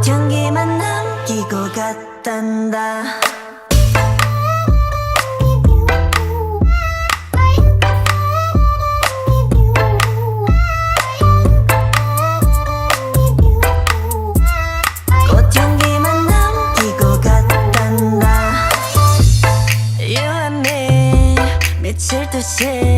꽃향기만 남기고 갔단다. 꽃향기만 남기고 갔단다. You and me 미칠 듯이